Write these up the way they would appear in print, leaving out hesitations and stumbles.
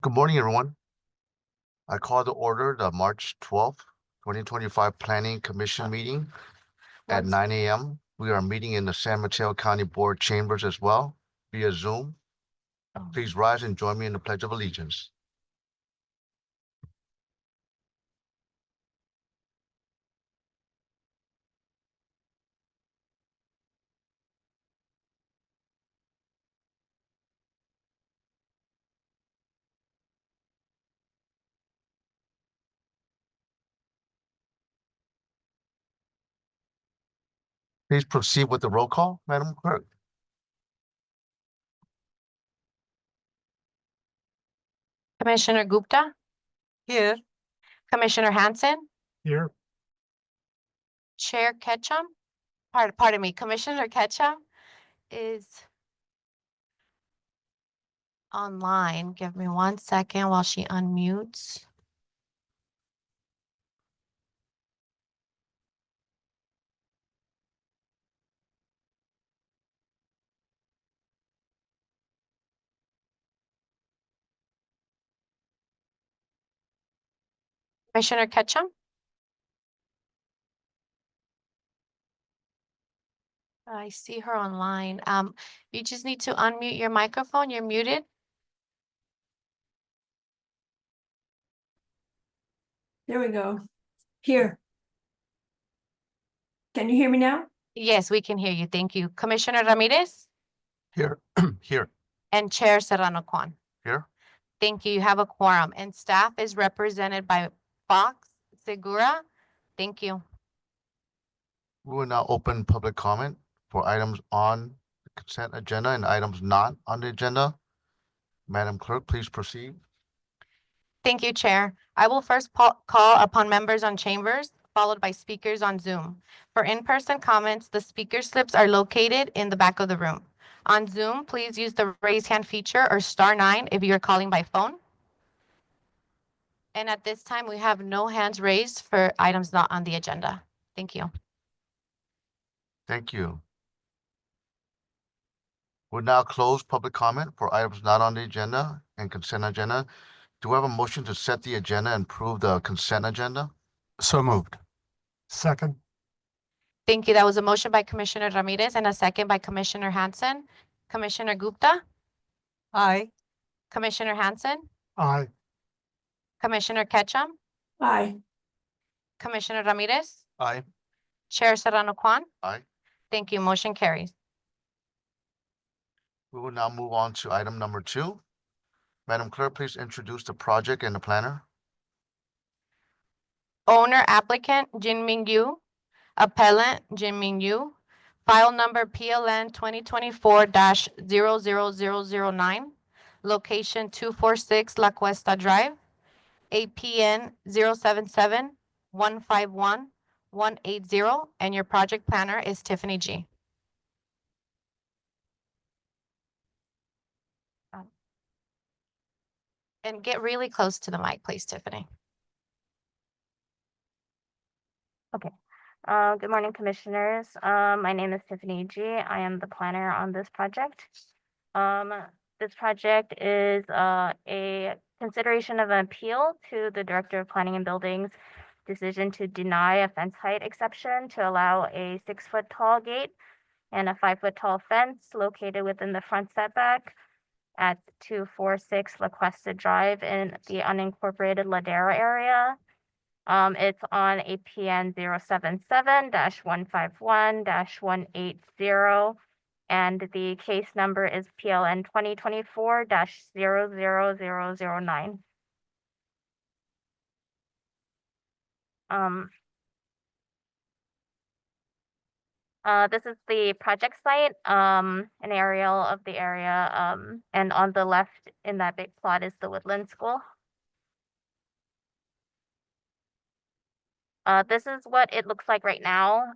Good morning, everyone. I call to order the March 12th, 2025 Planning Commission meeting at 9 a.m. We are meeting in the San Mateo County Board chambers as well via Zoom. Please rise and join me in the Pledge of Allegiance. Please proceed with the roll call, Madam Clerk. Commissioner Gupta? Here. Commissioner Hanson? Here. Chair Ketchum? Pardon me, Commissioner Ketchum is online. Give me 1 second while she unmutes. Commissioner Ketchum? I see her online. You just need to unmute your microphone. You're muted. There we go. Here. Can you hear me now? Yes, we can hear you. Thank you. Commissioner Ramirez Here. Here. and Chair Serrano Kwan. Here. Thank you. You have a quorum, and staff is represented by Fox, Segura. Thank you. We will now open public comment for items on the consent agenda and items not on the agenda. Madam Clerk, please proceed. Thank you, Chair. I will first call upon members on chambers, followed by speakers on Zoom. For in-person comments, the speaker slips are located in the back of the room. On Zoom, please use the raise hand feature or *9 if you're calling by phone. And at this time, we have no hands raised for items not on the agenda. Thank you. Thank you. We'll now close public comment for items not on the agenda and consent agenda. Do we have a motion to set the agenda and approve the consent agenda? So moved. Second. Thank you. That was a motion by Commissioner Ramirez and a second by Commissioner Hanson. Commissioner Gupta? Aye. Commissioner Hanson? Aye. Commissioner Ketchum? Aye. Commissioner Ramirez? Aye. Chair Serrano Kwan? Aye. Thank you. Motion carries. We will now move on to item number 2. Madam Clerk, please introduce the project and the planner. Owner applicant Jinming Yu. Appellant Jinming Yu. File number PLN 2024-00009. Location 246 La Cuesta Drive. APN 077-151-180. And your project planner is Tiffany G. And get really close to the mic, please, Tiffany. Okay. Good morning, commissioners. My name is Tiffany G. I am the planner on this project. This project is a consideration of an appeal to the Director of Planning and Buildings decision to deny a fence height exception to allow a 6-foot tall gate and a 5-foot tall fence located within the front setback at 246 La Cuesta Drive in the unincorporated Ladera area. It's on APN 077-151-180, and the case number is PLN 2024-00009. This is the project site, an aerial of the area, and on the left in that big plot is the Woodland School. This is what it looks like right now.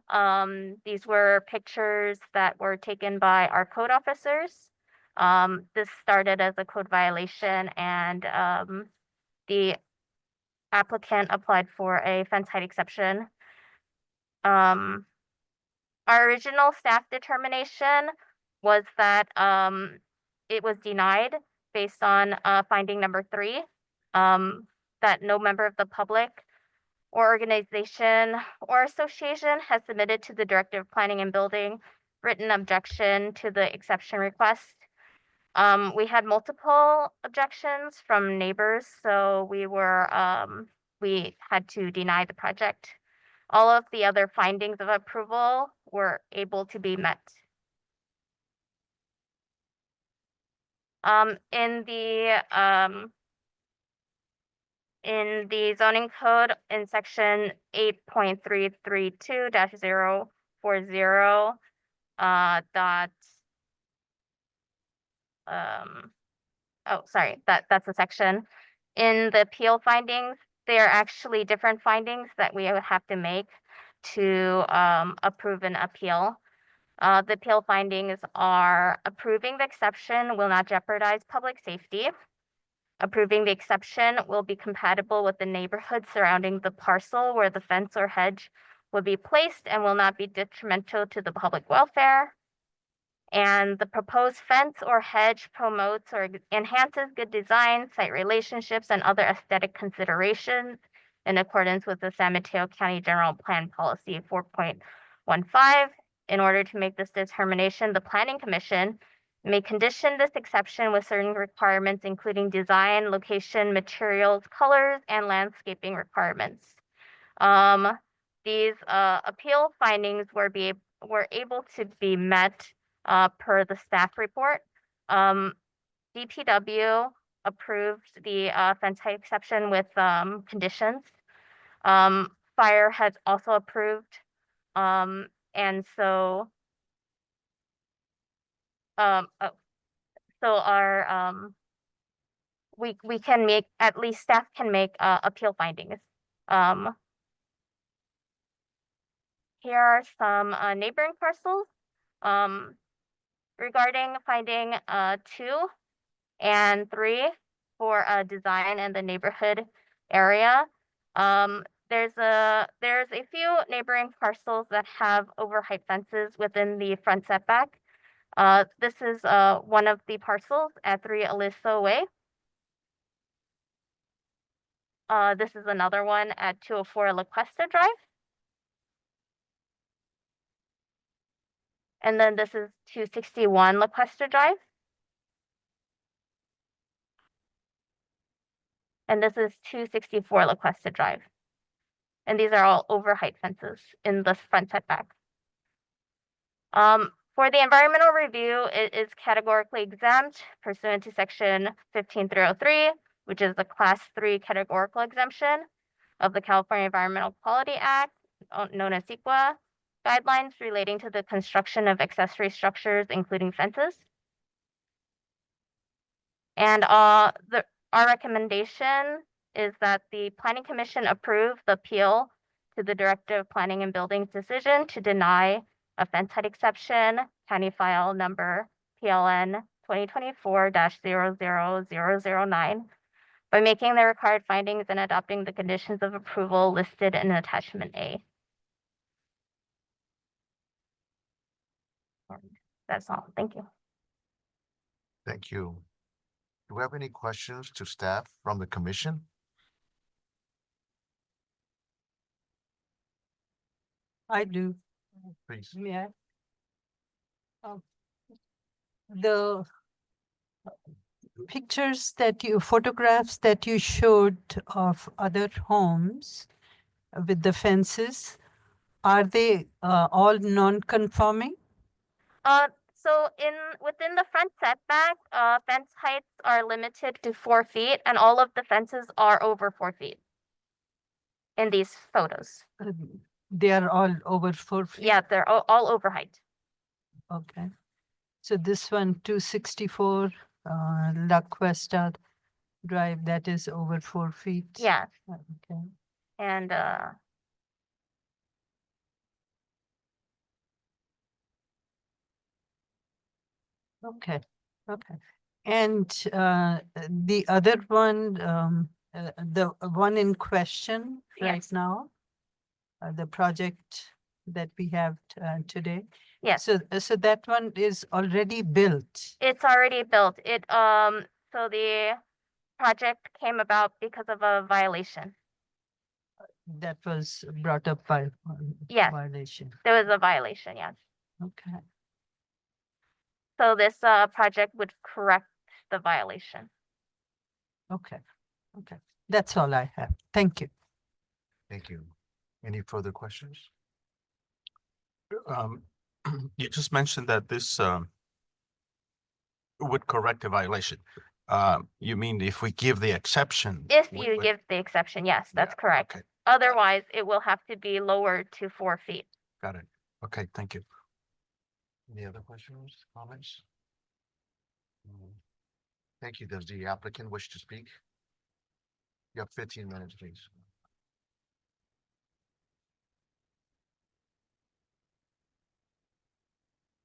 These were pictures that were taken by our code officers. This started as a code violation, and the applicant applied for a fence height exception. Our original staff determination was that it was denied based on finding number 3, that no member of the public or organization or association has submitted to the Director of Planning and Building written objection to the exception request. We had multiple objections from neighbors, so we had to deny the project. All of the other findings of approval were able to be met. In the zoning code in section 8.332-040, that's a section. In the appeal findings, there are actually different findings that we would have to make to approve an appeal. The appeal findings are approving the exception will not jeopardize public safety. Approving the exception will be compatible with the neighborhood surrounding the parcel where the fence or hedge will be placed and will not be detrimental to the public welfare. And the proposed fence or hedge promotes or enhances good design, site relationships, and other aesthetic considerations in accordance with the San Mateo County General Plan Policy 4.15. In order to make this determination, the Planning Commission may condition this exception with certain requirements, including design, location, materials, colors, and landscaping requirements. These appeal findings were able to be met per the staff report. DPW approved the fence height exception with conditions. Fire has also approved. And so we can make, at least staff can make appeal findings. Here are some neighboring parcels. Regarding finding 2 and 3 for design in the neighborhood area, there's a few neighboring parcels that have overheight fences within the front setback. This is one of the parcels at 3 Alyssa Way. This is another one at 204 La Cuesta Drive. And then this is 261 La Cuesta Drive. And this is 264 La Cuesta Drive. And these are all overheight fences in the front setback. For the environmental review, it is categorically exempt pursuant to section 15303, which is the class 3 categorical exemption of the California Environmental Quality Act, known as CEQA, guidelines relating to the construction of accessory structures, including fences. And our recommendation is that the Planning Commission approve the appeal to the Director of Planning and Building's decision to deny a fence height exception, county file number PLN 2024-00009, by making the required findings and adopting the conditions of approval listed in attachment A. And that's all. Thank you. Thank you. Do we have any questions to staff from the commission? I do. Please. May I? The photographs that you showed of other homes with the fences, are they all non-conforming? So within the front setback, fence heights are limited to 4 feet, and all of the fences are over 4 feet in these photos. They are all over 4 feet? Yeah, they're all over height. Okay. So this one, 264 La Cuesta Drive, that is over 4 feet? Yeah, Okay. and Okay, okay. And the other one, the one in question right Yes. now, the project that we have today. yes, So that one is already built. it's already built. So the project came about because of a violation. That was brought up by Yes. violation. There was a violation, yes. Okay. So this project would correct the violation. Okay. Okay. That's all I have. Thank you. Thank you. Any further questions? You just mentioned that this would correct a violation. You mean if we give the exception? If we you would- give the exception, yes, that's Yeah, correct. okay, Otherwise, it will have to be lowered to 4 feet. got it. Okay, thank you. Any other questions, comments? Thank you. Does the applicant wish to speak? You have 15 minutes, please.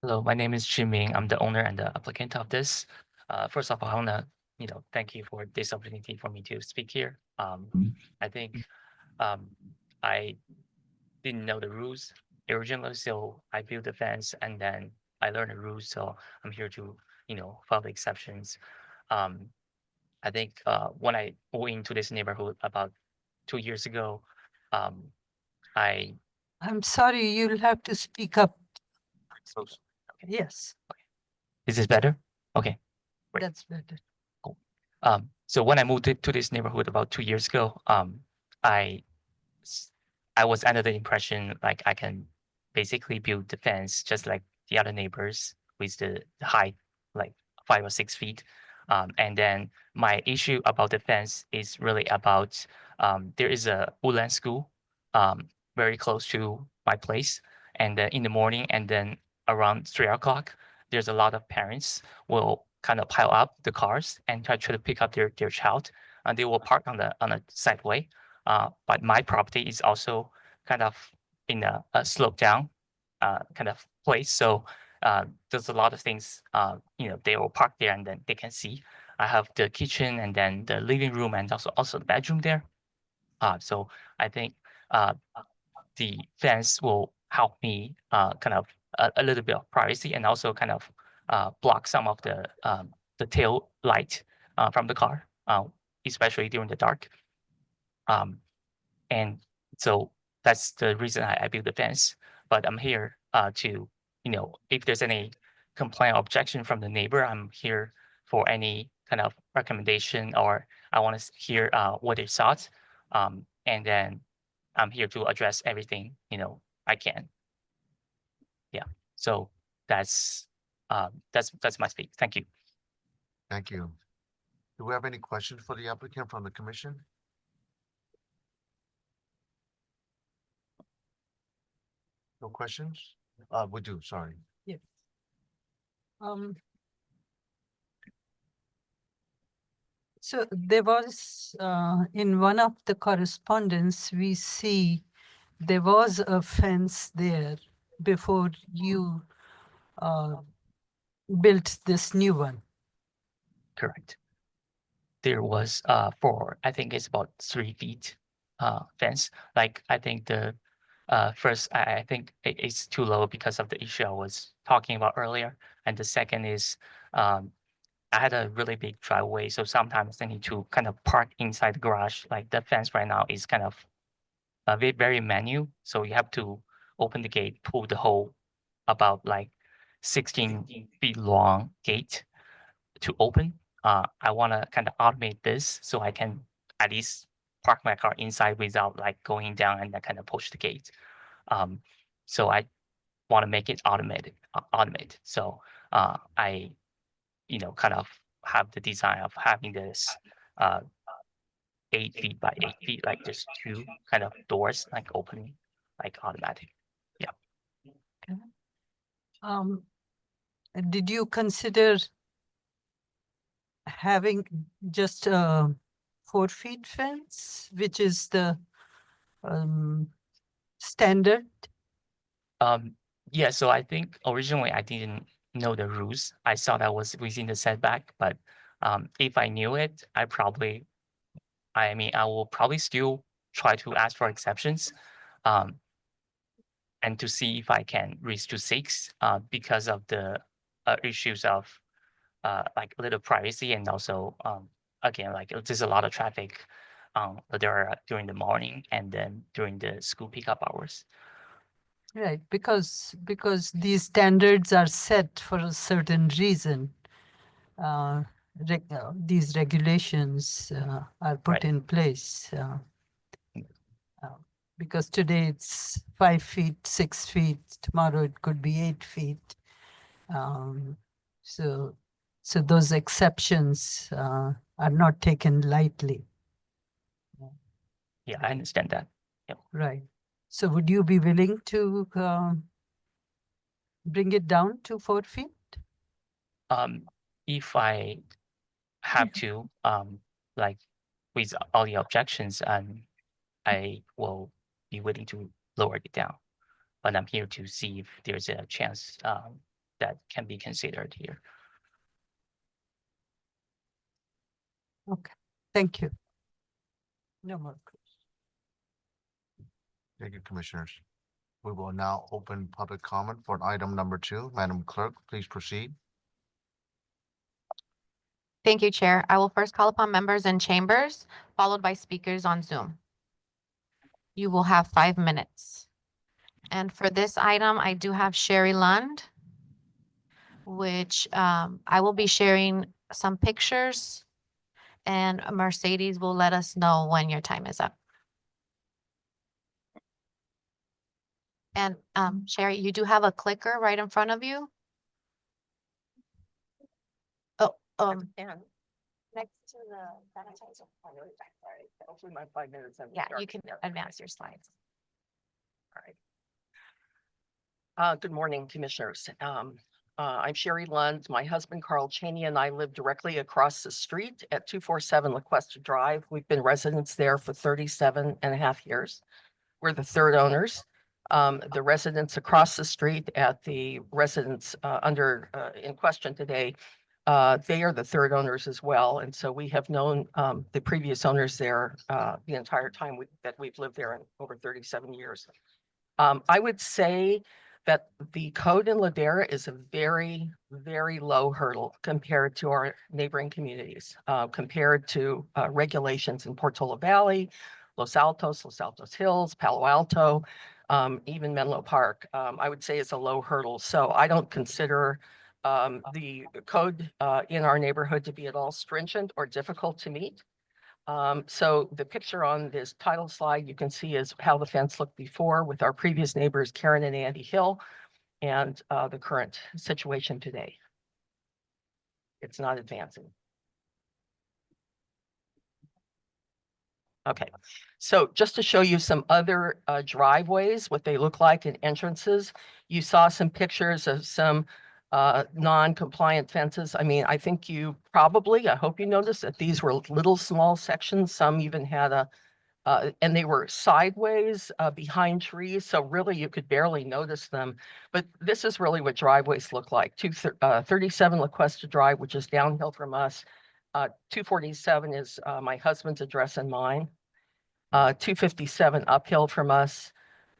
Hello, my name is Jin Ming. I'm the owner and the applicant of this. First off, I wanna, thank you for this opportunity for me to speak here. I think I didn't know the rules originally, so I built the fence and then I learned the rules. So I'm here to, follow the exceptions. I think when I moved into this neighborhood about 2 years ago, I I'm sorry, you'll have to speak up. so Yes, is this better? Okay. Great. that's better. So when I moved to this neighborhood about 2 years ago, I s- I was under the impression like I can basically build the fence just like the other neighbors with the height like 5 or 6 feet. And then my issue about the fence is really about there is a woodland school very close to my place, and then in the morning and then around 3 o'clock, there's a lot of parents will kind of pile up the cars and try to pick up their child, and they will park on the sideway. But my property is also kind of in a slope down kind of place. So there's a lot of things, they will park there and then they can see. I have the kitchen and then the living room and also the bedroom there. So I think the fence will help me kind of a little bit of privacy and also kind of block some of the tail light from the car, especially during the dark. And so that's the reason I built the fence. But I'm here to, if there's any complaint or objection from the neighbor, I'm here for any kind of recommendation, or I want to hear what their thoughts. And then I'm here to address everything, I can. Yeah. So that's my speak. Thank you. Thank you. Do we have any questions for the applicant from the commission? No questions? We do, sorry. Yes. Um. So there was, in one of the correspondence, we see there was a fence there before you built this new one. Correct. There was for I think it's about 3 feet fence. Like I think the first I think it's too low because of the issue I was talking about earlier. And the second is I had a really big driveway, so sometimes I need to kind of park inside the garage. Like the fence right now is kind of very manual, so you have to open the gate, pull the whole about like 16 feet long gate to open. I want to kind of automate this so I can at least park my car inside without like going down and then kind of push the gate. So I want to make it automated. So I, kind of have the design of having this 8 feet by 8 feet, like just two kind of doors, like opening, like automatic. Yeah. Did you consider having just a 4 feet fence, which is the standard? Yeah, so I think originally I didn't know the rules. I thought I was within the setback, but if I knew it, I will probably still try to ask for exceptions, and to see if I can reach to 6, because of the issues of like a little privacy, and also again, like there's a lot of traffic there during the morning and then during the school pickup hours. Right, because these standards are set for a certain reason. These regulations are put Right. in place. Because today it's 5 feet, 6 feet, tomorrow it could be 8 feet. So those exceptions are not taken lightly. Yeah, I understand that. Right. So would you be willing to bring it down to 4 feet? If I have to, like with all the objections, I will be willing to lower it down. But I'm here to see if there's a chance that can be considered here. Okay, thank you. No more questions. Thank you, Commissioners. We will now open public comment for item number 2. Madam Clerk, please proceed. Thank you, Chair. I will first call upon members in chambers, followed by speakers on Zoom. You will have 5 minutes. And for this item, I do have Sherry Lund, which I will be sharing some pictures, and Mercedes will let us know when your time is up. And Sherry, you do have a clicker right in front of you. Oh, next to the sanitizer. Hopefully my 5 minutes. Yeah, you can advance your slides. Good morning, Commissioners. I'm Sherry Lund. My husband, Carl Cheney, and I live directly across the street at 247 LaQuesta Drive. We've been residents there for 37 and a half years. We're the third owners. The residents across the street at the residence in question today, they are the third owners as well. And so we have known the previous owners there the entire time that we've lived there in over 37 years. I would say that the code in Ladera is a very, very low hurdle compared to our neighboring communities, compared to regulations in Portola Valley, Los Altos Hills, Palo Alto, even Menlo Park. I would say it's a low hurdle. So I don't consider the code in our neighborhood to be at all stringent or difficult to meet. So the picture on this title slide, you can see is how the fence looked before with our previous neighbors, Karen and Andy Hill, and the current situation today. It's not advancing. Okay, so just to show you some other driveways, what they look like and entrances, you saw some pictures of some non-compliant fences. I mean, I think you probably, I hope you noticed that these were little small sections. Some even had and they were sideways behind trees. So really you could barely notice them. But this is really what driveways look like. 37 LaQuesta Drive, which is downhill from us. 247 is my husband's address and mine. 257 uphill from us.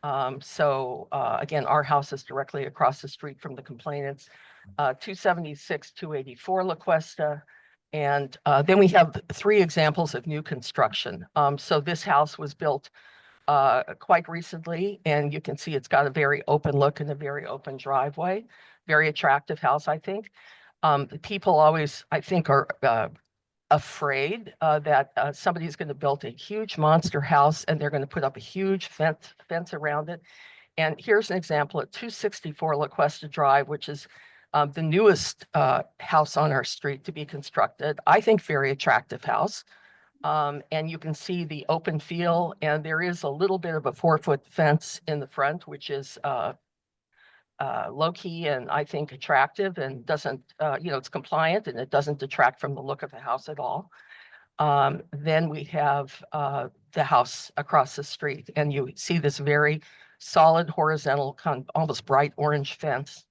Again, our house is directly across the street from the complainants. 276, 284 LaQuesta. And then we have 3 examples of new construction. So this house was built quite recently, and you can see it's got a very open look and a very open driveway. Very attractive house, I think. The people always, I think, are afraid that somebody's going to build a huge monster house and they're going to put up a huge fence around it. And here's an example at 264 LaQuesta Drive, which is the newest house on our street to be constructed. I think very attractive house. And you can see the open field, and there is a little bit of a 4-foot fence in the front, which is low key and I think attractive and doesn't, it's compliant and it doesn't detract from the look of the house at all. Then we have the house across the street, and you see this very solid horizontal, almost bright orange fence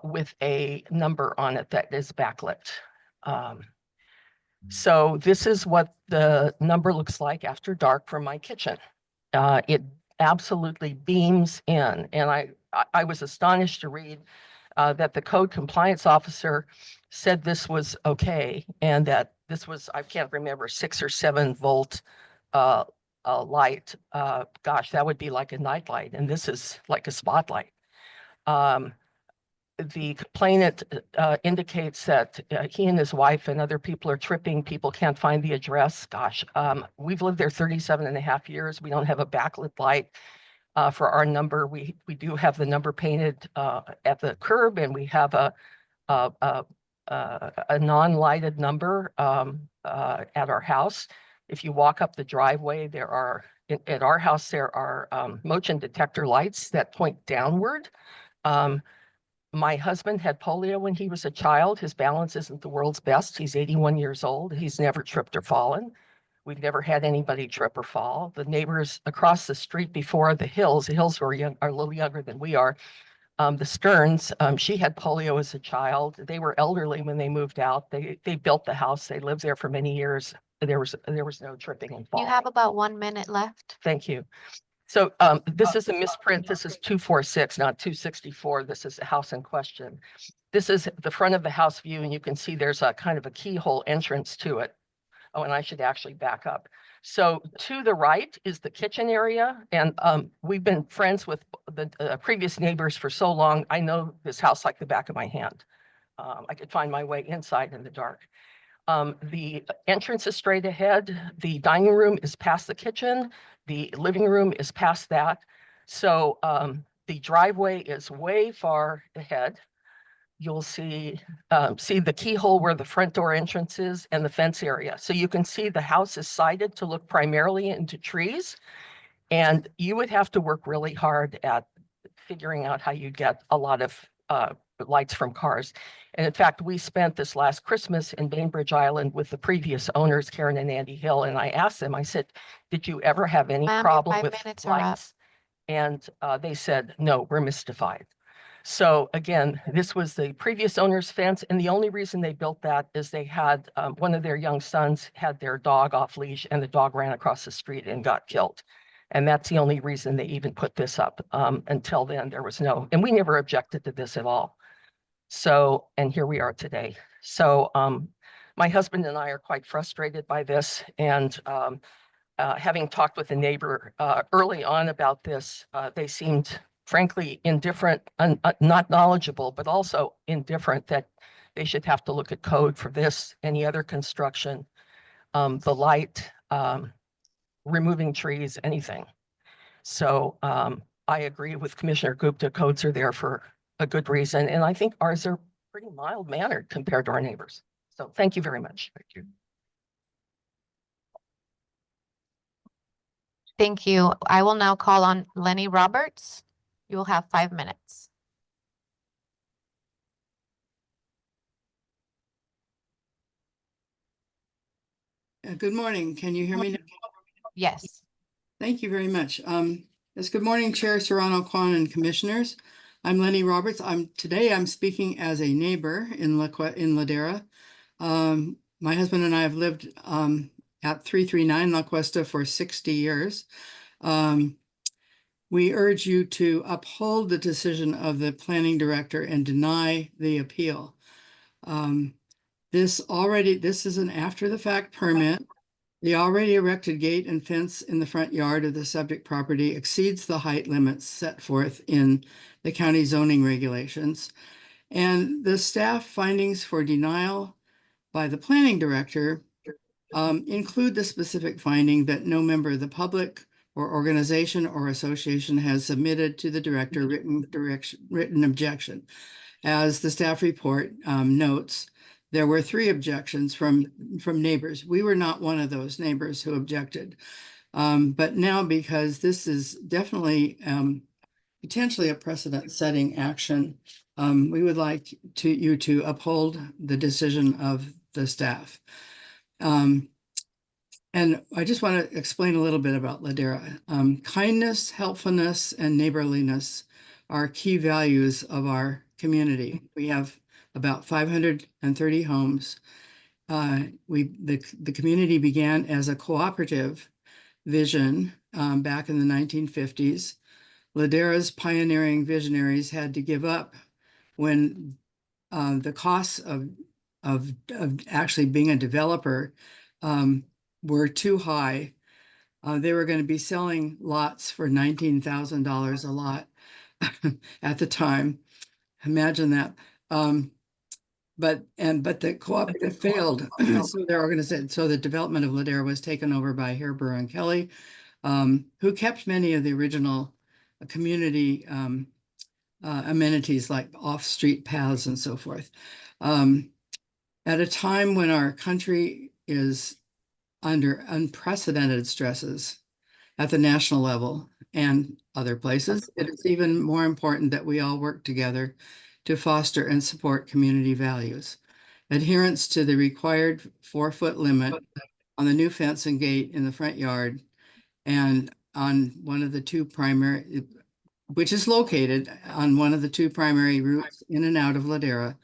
with a number on it that is backlit. So this is what the number looks like after dark from my kitchen. It absolutely beams in, and I was astonished to read that the code compliance officer said this was okay, and that this was, I can't remember, 6 or 7 volt light. Gosh, that would be like a night light, and this is like a spotlight. The complainant indicates that he and his wife and other people are tripping. People can't find the address. Gosh, we've lived there 37 and a half years. We don't have a backlit light for our number. We do have the number painted at the curb, and we have a non-lighted number at our house. If you walk up the driveway, there are at our house there are motion detector lights that point downward. My husband had polio when he was a child. His balance isn't the world's best. He's 81 years old. He's never tripped or fallen. We've never had anybody trip or fall. The neighbors across the street before the Hills were young, are a little younger than we are. The Stearns, she had polio as a child. They were elderly when they moved out. They built the house. They lived there for many years. There was no tripping and You falling. have about 1 minute left. Thank you. So this is a misprint. This is 246, not 264. This is the house in question. This is the front of the house view, and you can see there's a kind of a keyhole entrance to it. Oh, and I should actually back up. So to the right is the kitchen area, and we've been friends with the previous neighbors for so long. I know this house like the back of my hand. I could find my way inside in the dark. The entrance is straight ahead. The dining room is past the kitchen. The living room is past that. So the driveway is way far ahead. You'll see the keyhole where the front door entrance is and the fence area. So you can see the house is sided to look primarily into trees. And you would have to work really hard at figuring out how you get a lot of lights from cars. And in fact, we spent this last Christmas in Bainbridge Island with the previous owners, Karen and Andy Hill, and I asked them, I said, did you ever have any Ma'am, your problem 5 with minutes are up. lights? And they said, no, we're mystified. So again, this was the previous owner's fence, and the only reason they built that is they had one of their young sons had their dog off leash, and the dog ran across the street and got killed. And that's the only reason they even put this up. Until then, there was no, and we never objected to this at all. So, and here we are today. So my husband and I are quite frustrated by this, and having talked with a neighbor early on about this, they seemed frankly indifferent, not knowledgeable, but also indifferent that they should have to look at code for this, any other construction, the light, removing trees, anything. So I agree with Commissioner Gupta, codes are there for a good reason. And I think ours are pretty mild mannered compared to our neighbors. So thank you very much. Thank you. Thank you. I will now call on Lenny Roberts. You will have 5 minutes. Good morning. Can you hear me now? Yes. Thank you very much. Yes, good morning, Chair Serrano Kwan and Commissioners. I'm Lenny Roberts. Today I'm speaking as a neighbor in Ladera. My husband and I have lived at 339 La Cuesta for 60 years. We urge you to uphold the decision of the planning director and deny the appeal. This is an after the fact permit. The already erected gate and fence in the front yard of the subject property exceeds the height limits set forth in the county zoning regulations. And the staff findings for denial by the planning director include the specific finding that no member of the public or organization or association has submitted to the director written objection. As the staff report notes, there were 3 objections from neighbors. We were not one of those neighbors who objected. But now, because this is definitely potentially a precedent-setting action, we would like you to uphold the decision of the staff. And I just want to explain a little bit about Ladera. Kindness, helpfulness, and neighborliness are key values of our community. We have about 530 homes. The community began as a cooperative vision back in the 1950s. Ladera's pioneering visionaries had to give up when the costs of actually being a developer were too high. They were going to be selling lots for $19,000 a lot at the time. Imagine that. But the cooperative failed. So their organization, so the development of Ladera was taken over by Hareburger and Kelly, who kept many of the original community amenities like off-street paths and so forth. At a time when our country is under unprecedented stresses at the national level and other places, it is even more important that we all work together to foster and support community values. Adherence to the required 4-foot limit on the new fence and gate in the front yard and on one of the two primary, which is located on one of the two primary routes in and out of Ladera,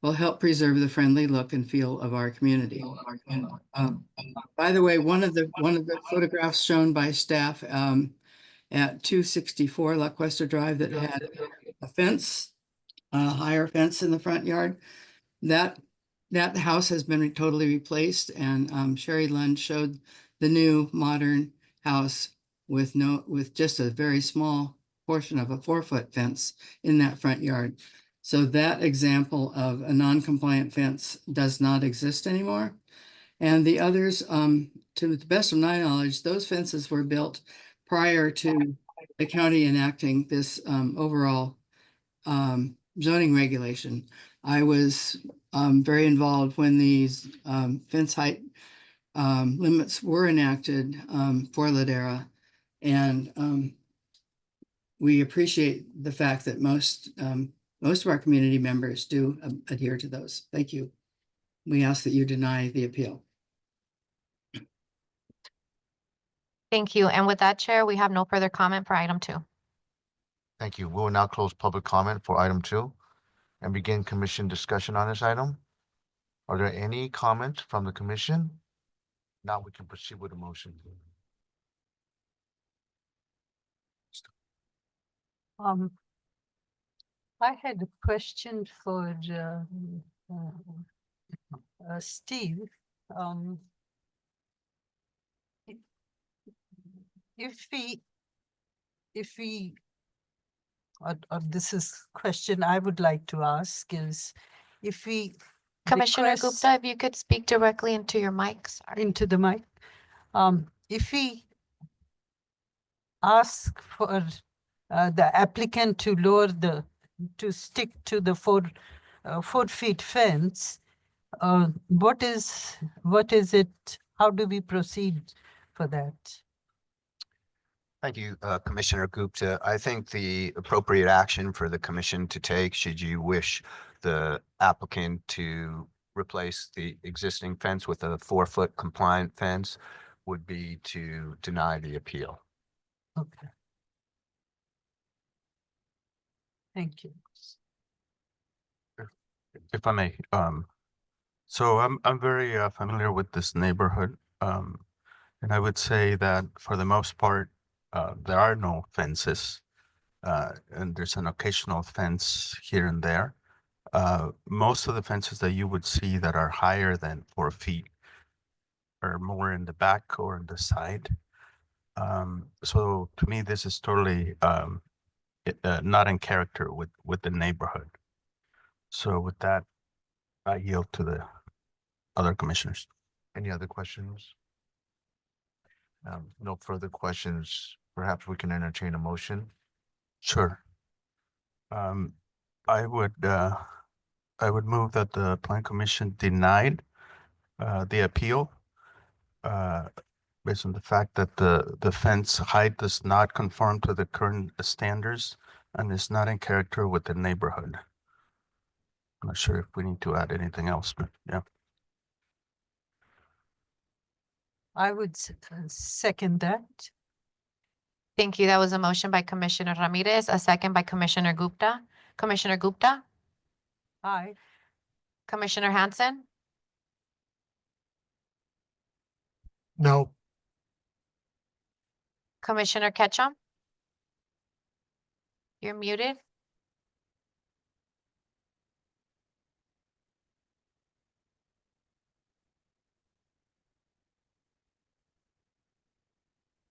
will help preserve the friendly look and feel of our community. By the way, one of the photographs shown by staff at 264 La Cuesta Drive that had a fence, a higher fence in the front yard, that house has been totally replaced, and Sherry Lund showed the new modern house with just a very small portion of a 4-foot fence in that front yard. So that example of a non-compliant fence does not exist anymore. And the others, to the best of my knowledge, those fences were built prior to the county enacting this overall zoning regulation. I was very involved when these fence height limits were enacted for Ladera. And we appreciate the fact that most of our community members do adhere to those. Thank you. We ask that you deny the appeal. Thank you. And with that, Chair, we have no further comment for item 2. Thank you. We will now close public comment for item 2 and begin commission discussion on this item. Are there any comments from the commission? Now we can proceed with a motion. I had a question for Steve. If we, or this is question I would like to ask is, if we Commissioner request- Gupta, if you could speak directly into your mic, sorry. into the mic. If we ask for the applicant to to stick to the 4-foot fence, what is it? How do we proceed for that? Thank you, Commissioner Gupta. I think the appropriate action for the commission to take, should you wish the applicant to replace the existing fence with a 4-foot compliant fence, would be to deny the appeal. Okay. Thank you. If I may, so I'm very familiar with this neighborhood, and I would say that for the most part, there are no fences, and there's an occasional fence here and there. Most of the fences that you would see that are higher than 4 feet are more in the back or in the side. So to me, this is totally not in character with the neighborhood. So with that, I yield to the other commissioners. Any other questions? No further questions. Perhaps we can entertain a motion. Sure. I would move that the plan commission denied the appeal based on the fact that the fence height does not conform to the current standards and is not in character with the neighborhood. I'm not sure if we need to add anything else, but yeah. I would second that. Thank you. That was a motion by Commissioner Ramirez, a second by Commissioner Gupta. Commissioner Gupta, Aye. Commissioner Hanson, No. Commissioner Ketchum. You're muted.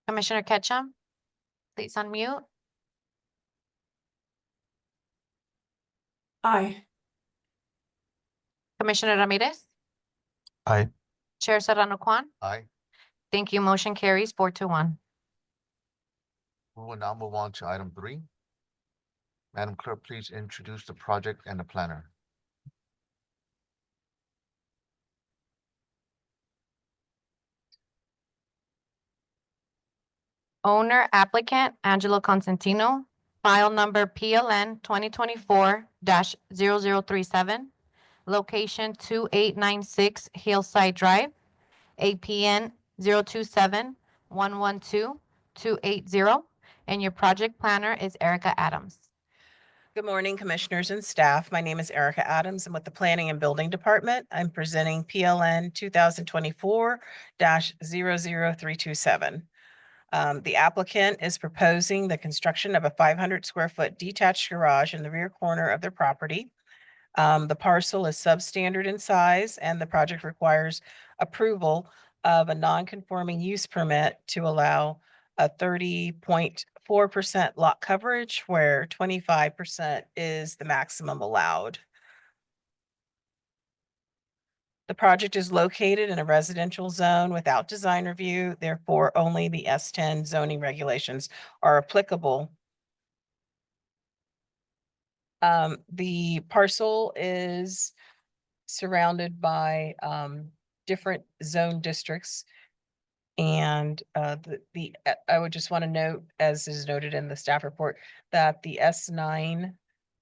Commissioner Ketchum, please unmute. Aye. Commissioner Ramirez, Aye. Chair Serrano Kwan. Aye. Thank you. Motion carries 4-1. We will now move on to item 3. Madam Clerk, please introduce the project and the planner. Owner applicant Angelo Constantino, file number PLN 2024-0037, location 2896 Hillside Drive, APN 027-112-280, and your project planner is Erica Adams. Good morning, Commissioners and staff. My name is Erica Adams. I'm with the Planning and Building Department. I'm presenting PLN 2024-00327. The applicant is proposing the construction of a 500 square foot detached garage in the rear corner of their property. The parcel is substandard in size, and the project requires approval of a non-conforming use permit to allow a 30.4% lot coverage, where 25% is the maximum allowed. The project is located in a residential zone without design review, therefore only the S10 zoning regulations are applicable. The parcel is surrounded by different zone districts. And I would just want to note, as is noted in the staff report, that the S9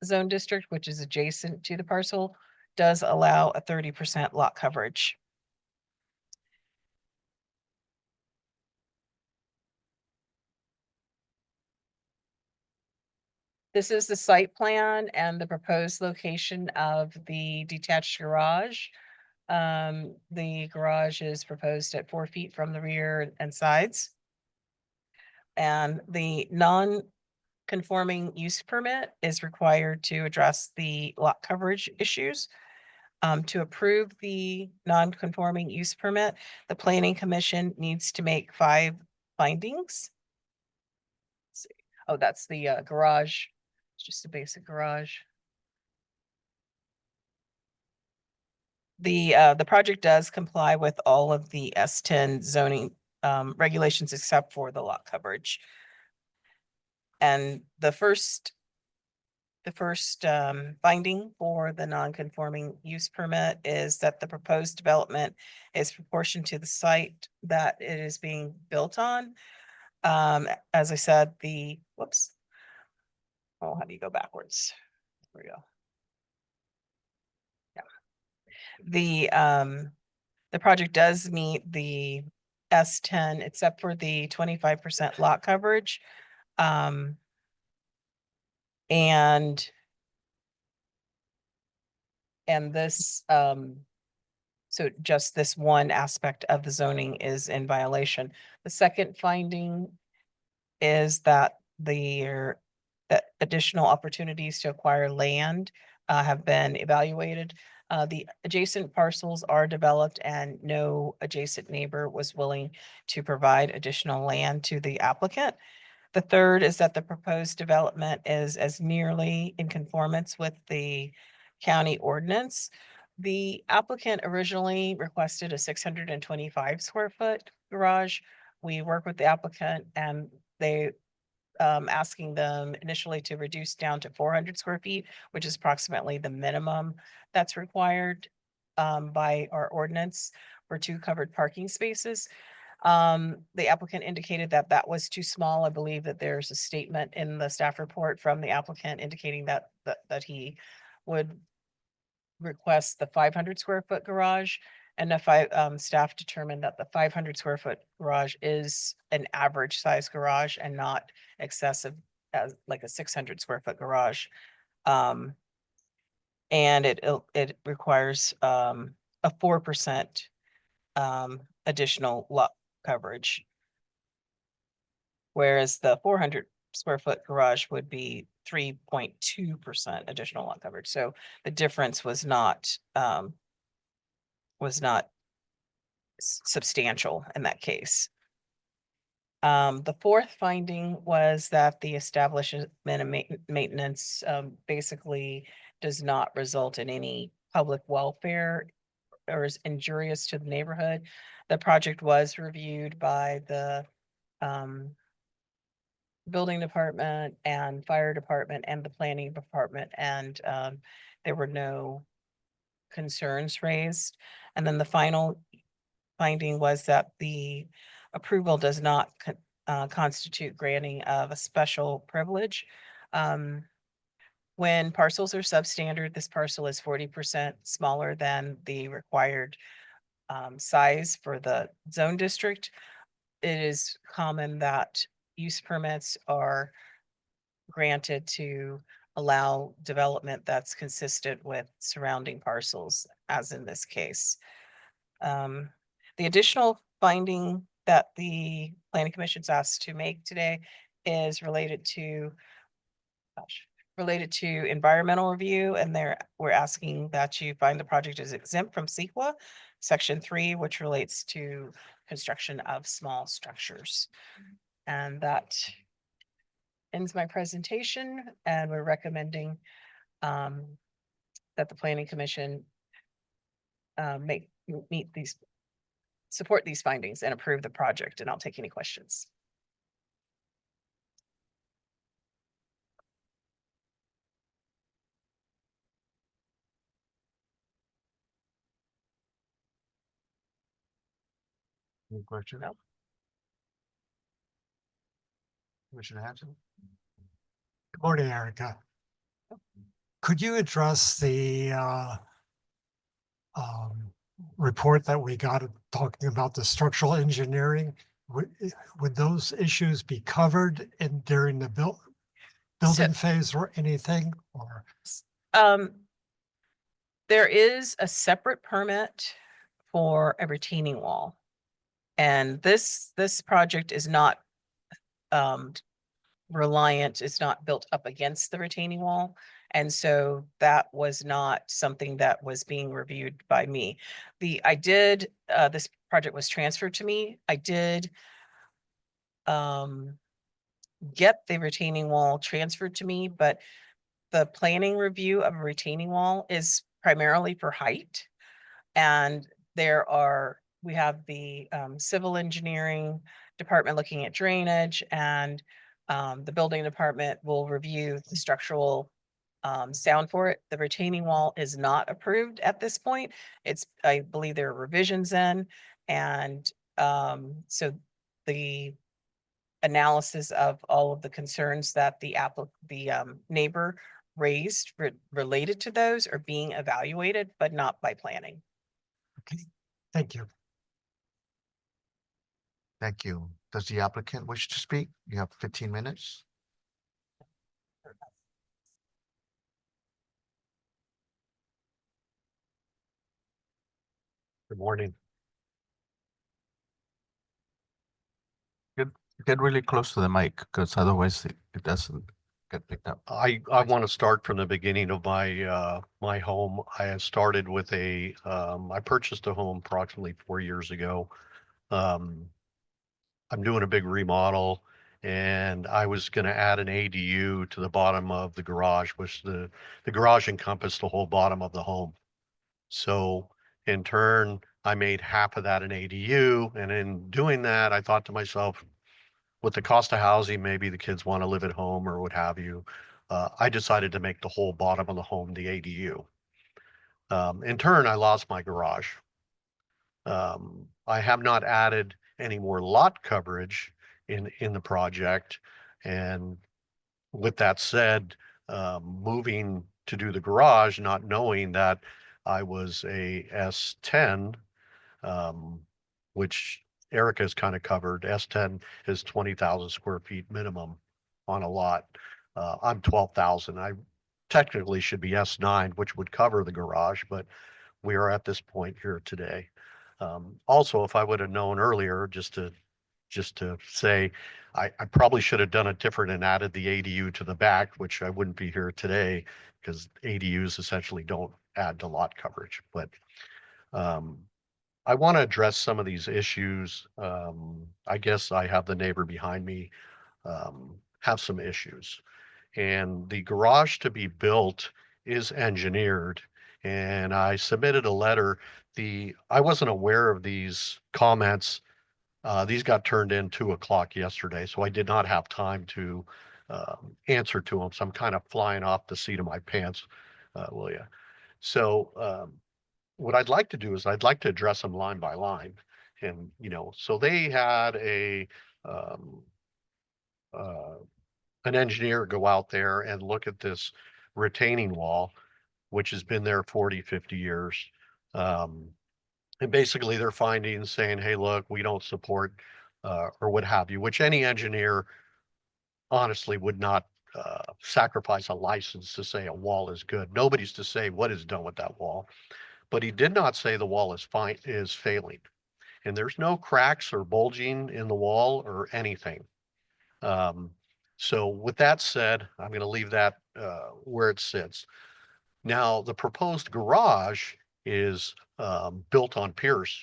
zone district, which is adjacent to the parcel, does allow a 30% lot coverage. This is the site plan and the proposed location of the detached garage. The garage is proposed at 4 feet from the rear and sides. And the non-conforming use permit is required to address the lot coverage issues. To approve the non-conforming use permit, the Planning Commission needs to make 5 findings. Let's see. Oh, that's the garage. It's just a basic garage. The project does comply with all of the S10 zoning regulations except for the lot coverage. And the first finding for the non-conforming use permit is that the proposed development is proportioned to the site that it is being built on. As I said, how do you go backwards? There we go. Yeah. The project does meet the S10 except for the 25% lot coverage. And this, so just this one aspect of the zoning is in violation. The second finding is that that additional opportunities to acquire land have been evaluated. The adjacent parcels are developed and no adjacent neighbor was willing to provide additional land to the applicant. The third is that the proposed development is as nearly in conformance with the county ordinance. The applicant originally requested a 625 square foot garage. We work with the applicant and they asking them initially to reduce down to 400 square feet, which is approximately the minimum that's required by our ordinance for 2 covered parking spaces. The applicant indicated that that was too small. I believe that there's a statement in the staff report from the applicant indicating that he would request the 500 square foot garage. And if staff determined that the 500 square foot garage is an average size garage and not excessive as like a 600 square foot garage. And it requires a 4% additional lot coverage. Whereas the 400 square foot garage would be 3.2% additional lot coverage. So the difference was not substantial in that case. The fourth finding was that the establishment and maintenance basically does not result in any public welfare or is injurious to the neighborhood. The project was reviewed by the building department and fire department and the planning department, and there were no concerns raised. And then the final finding was that the approval does not constitute granting of a special privilege. When parcels are substandard, this parcel is 40% smaller than the required size for the zone district. It is common that use permits are granted to allow development that's consistent with surrounding parcels, as in this case. The additional finding that the planning commission's asked to make today is related to environmental review, and we're asking that you find the project is exempt from CEQA, section 3, which relates to construction of small structures. And that ends my presentation, and we're recommending that the planning commission support these findings and approve the project, and I'll take any questions. Any question? No. Commissioner Hanson? Good morning, Erica. Could you address the report that we got talking about the structural engineering? Would those issues be covered during the building phase or anything, or? There is a separate permit for a retaining wall. And this project is not reliant, it's not built up against the retaining wall. And so that was not something that was being reviewed by me. This project was transferred to me. I did get the retaining wall transferred to me, but the planning review of a retaining wall is primarily for height. And we have the civil engineering department looking at drainage, and the building department will review the structural sound for it. The retaining wall is not approved at this point. I believe there are revisions in, and so the analysis of all of the concerns that the neighbor raised related to those are being evaluated, but not by planning. Okay, thank you. Thank you. Does the applicant wish to speak? You have 15 minutes. Good morning. Get really close to the mic, because otherwise it doesn't get picked up. I want to start from the beginning of my home. I have started with I purchased a home approximately 4 years ago. I'm doing a big remodel, and I was going to add an ADU to the bottom of the garage, which the garage encompassed the whole bottom of the home. So in turn, I made half of that an ADU, and in doing that, I thought to myself, with the cost of housing, maybe the kids want to live at home or what have you. I decided to make the whole bottom of the home the ADU. In turn, I lost my garage. I have not added any more lot coverage in the project. And with that said, moving to do the garage, not knowing that I was a S10, which Erica has kind of covered. S10 is 20,000 square feet minimum on a lot. I'm 12,000. I technically should be S9, which would cover the garage, but we are at this point here today. Also, if I would have known earlier, just to say, I probably should have done it different and added the ADU to the back, which I wouldn't be here today, because ADUs essentially don't add to lot coverage. But I want to address some of these issues. I guess I have the neighbor behind me, have some issues. And the garage to be built is engineered. And I submitted a letter. I wasn't aware of these comments. These got turned in 2 o'clock yesterday, so I did not have time to answer to them. So I'm kind of flying off the seat of my pants, will you? So what I'd like to do is I'd like to address them line by line. And, so they had um, uh, an engineer go out there and look at this retaining wall, which has been there 40, 50 years. And basically their findings saying, hey, look, we don't support or what have you, which any engineer honestly would not sacrifice a license to say a wall is good. Nobody's to say what is done with that wall, but he did not say the wall is failing. And there's no cracks or bulging in the wall or anything. So with that said, I'm going to leave that where it sits. Now, the proposed garage is built on piers.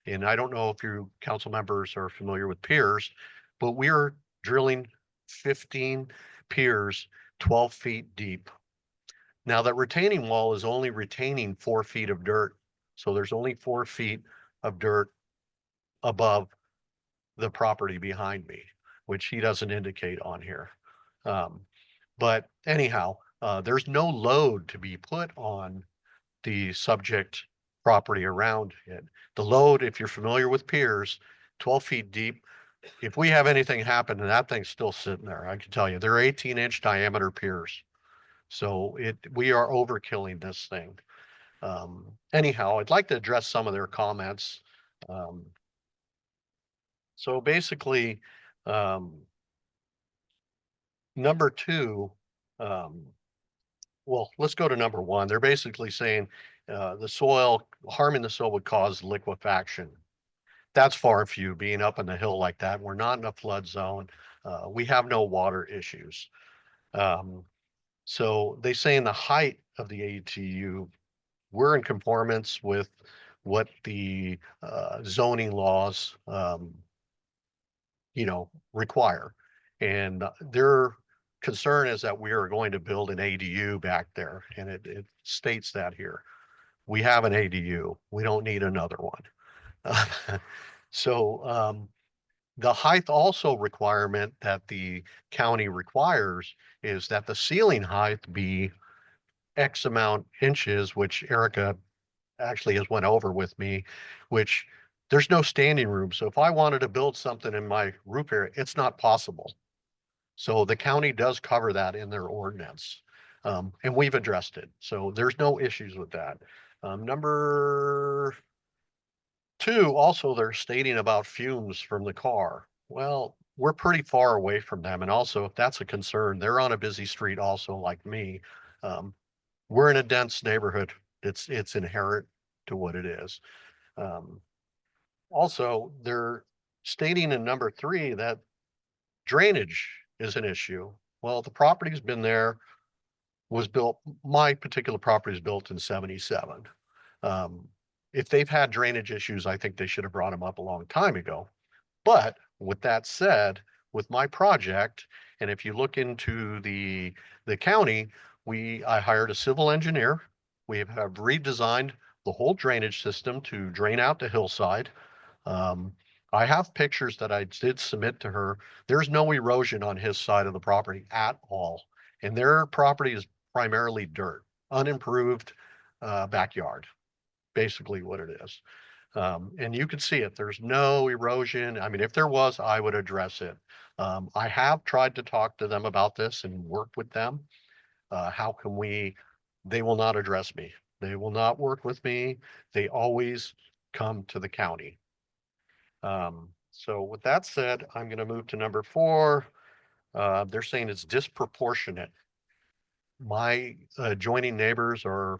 And I don't know if you council members are familiar with piers, but we're drilling 15 piers 12 feet deep. Now that retaining wall is only retaining 4 feet of dirt. So there's only 4 feet of dirt above the property behind me, which he doesn't indicate on here. But anyhow, there's no load to be put on the subject property around it. The load, if you're familiar with piers, 12 feet deep, if we have anything happen and that thing's still sitting there, I can tell you, they're 18-inch diameter piers. So we are overkilling this thing. Anyhow, I'd like to address some of their comments. So basically, number two, well, let's go to number one. They're basically saying harming the soil would cause liquefaction. That's far and few, being up in the hill like that. We're not in a flood zone. We have no water issues. So they say in the height of the ATU, we're in conformance with what the zoning laws, require. And their concern is that we are going to build an ADU back there. And it states that here. We have an ADU. We don't need another one. So the height also requirement that the county requires is that the ceiling height be X amount inches, which Erica actually has went over with me, which there's no standing room. So if I wanted to build something in my roof area, it's not possible. So the county does cover that in their ordinance. And we've addressed it. So there's no issues with that. Number two, also they're stating about fumes from the car. Well, we're pretty far away from them. And also if that's a concern, they're on a busy street also like me. We're in a dense neighborhood. It's inherent to what it is. Also, they're stating in number three that drainage is an issue. Well, the property's been there, was built, my particular property is built in 77. If they've had drainage issues, I think they should have brought them up a long time ago. But with that said, with my project, and if you look into the county, I hired a civil engineer. We have redesigned the whole drainage system to drain out the hillside. I have pictures that I did submit to her. There's no erosion on his side of the property at all. And their property is primarily dirt, unimproved backyard, basically what it is. And you can see it. There's no erosion. I mean, if there was, I would address it. I have tried to talk to them about this and work with them. How can they will not address me. They will not work with me. They always come to the county. So with that said, I'm going to move to number four. They're saying it's disproportionate. My adjoining neighbors are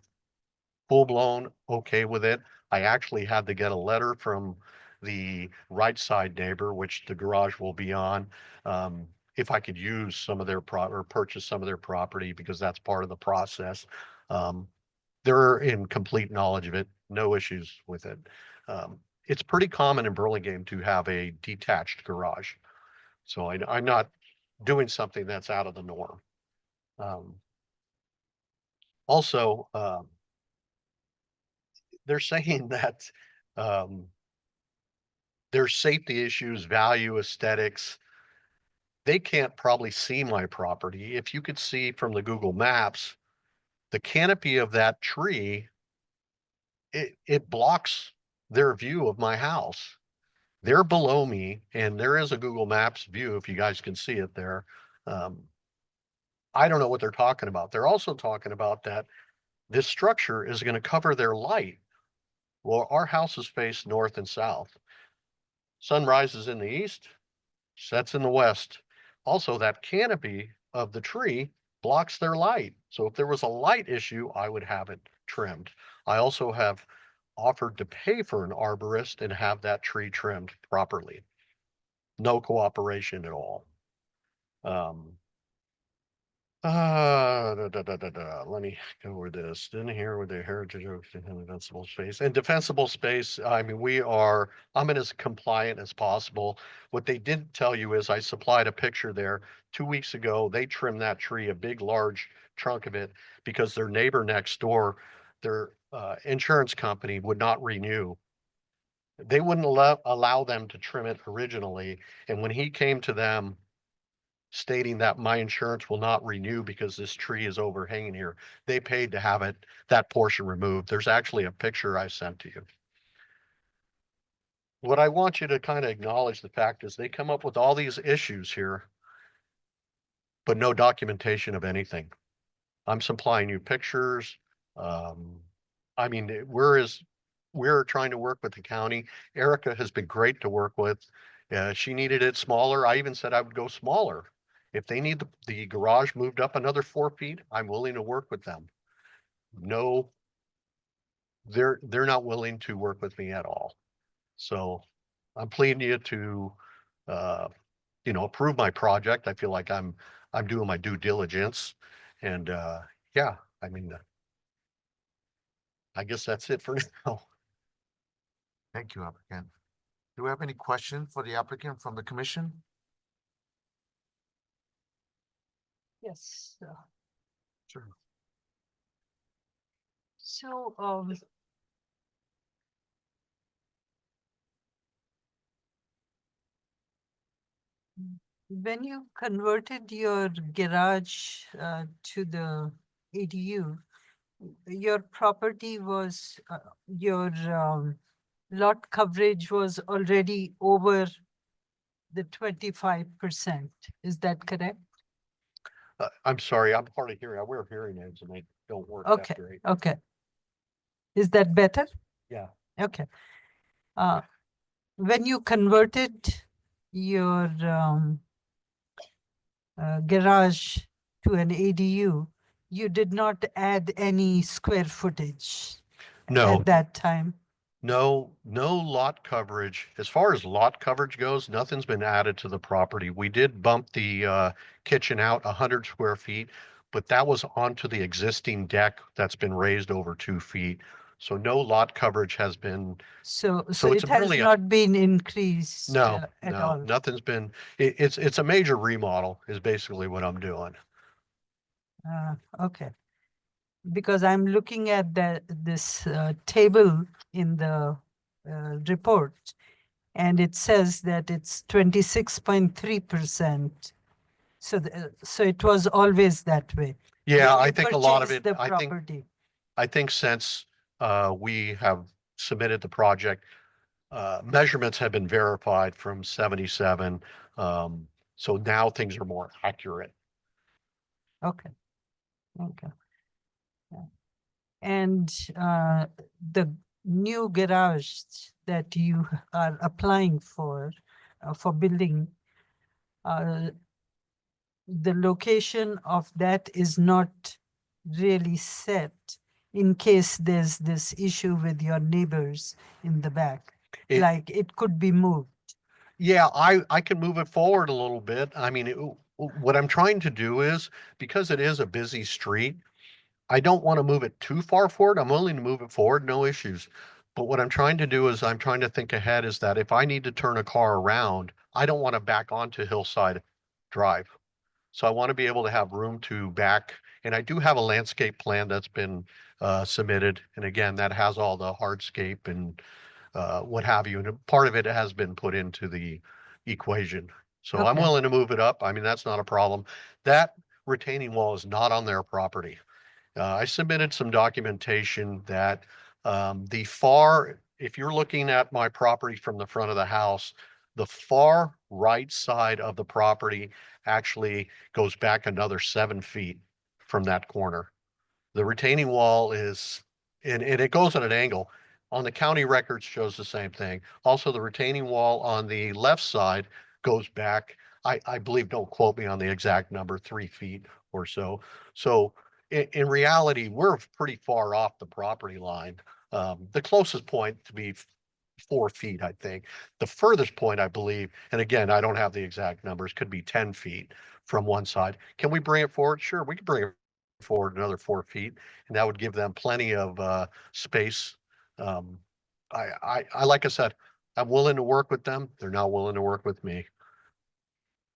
full blown okay with it. I actually had to get a letter from the right side neighbor, which the garage will be on, if I could use some of their or purchase some of their property, because that's part of the process. They're in complete knowledge of it, no issues with it. It's pretty common in Burlingame to have a detached garage. So I'm not doing something that's out of the norm. Also, they're saying that there's safety issues, value, aesthetics. They can't probably see my property. If you could see from the Google Maps, the canopy of that tree, it blocks their view of my house. They're below me, and there is a Google Maps view if you guys can see it there. I don't know what they're talking about. They're also talking about that this structure is going to cover their light. Well, our houses face north and south. Sun rises in the east, sets in the west. Also, that canopy of the tree blocks their light. So if there was a light issue, I would have it trimmed. I also have offered to pay for an arborist and have that tree trimmed properly. No cooperation at all. Let me go over this. Then here with the heritage of defensible space and defensible space. I mean, I'm as compliant as possible. What they didn't tell you is I supplied a picture there 2 weeks ago. They trimmed that tree, a big, large trunk of it, because their neighbor next door, their insurance company would not renew. They wouldn't allow them to trim it originally. And when he came to them stating that my insurance will not renew because this tree is overhanging here, they paid to have that portion removed. There's actually a picture I sent to you. What I want you to kind of acknowledge the fact is they come up with all these issues here, but no documentation of anything. I'm supplying you pictures. I mean, we're trying to work with the county. Erica has been great to work with. She needed it smaller. I even said I would go smaller. If they need the garage moved up another 4 feet, I'm willing to work with them. No, they're not willing to work with me at all. So I'm pleading you to, approve my project. I feel like I'm doing my due diligence, and yeah, I mean, I guess that's it for now. Thank you, applicant. Do we have any questions for the applicant from the commission? Yes. Sure. So, when you converted your garage to the ADU, your property was, your lot coverage was already over the 25%. Is that correct? I'm sorry, I'm hard of hearing. I wear hearing aids and they don't work Okay, that great. okay. Is that better? Yeah. Okay. When you converted your garage to an ADU, you did not add any square footage No, at that time? no lot coverage. As far as lot coverage goes, nothing's been added to the property. We did bump the kitchen out 100 square feet, but that was onto the existing deck that's been raised over 2 feet. So no lot coverage has been, So it's it has really not been increased no, at no, all? nothing's been, it's a major remodel is basically what I'm doing. Okay. Because I'm looking at this table in the report, and it says that it's 26.3%. So, so it was always that way. Yeah, When I you think a lot of purchased it, the property. I think since we have submitted the project, measurements have been verified from 77. So now things are more accurate. Okay. Okay. Yeah. And the new garage that you are applying for building, the location of that is not really set in case there's this issue with your neighbors in the back. It- Like it could be moved. Yeah, I can move it forward a little bit. I mean, what I'm trying to do is, because it is a busy street, I don't want to move it too far forward. I'm willing to move it forward, no issues. But what I'm trying to do is I'm trying to think ahead is that if I need to turn a car around, I don't want to back onto Hillside Drive. So I want to be able to have room to back, and I do have a landscape plan that's been submitted. And again, that has all the hardscape and what have you. And part of it has been put into the equation. So I'm Okay. willing to move it up. I mean, that's not a problem. That retaining wall is not on their property. I submitted some documentation that if you're looking at my property from the front of the house, the far right side of the property actually goes back another 7 feet from that corner. The retaining wall is, and it goes at an angle. On the county records shows the same thing. Also, the retaining wall on the left side goes back, I believe, don't quote me on the exact number, 3 feet or so. So in reality, we're pretty far off the property line. The closest point to be 4 feet, I think. The furthest point, I believe, and again, I don't have the exact numbers, could be 10 feet from one side. Can we bring it forward? Sure, we can bring it forward another 4 feet, and that would give them plenty of space. Like I said, I'm willing to work with them. They're not willing to work with me.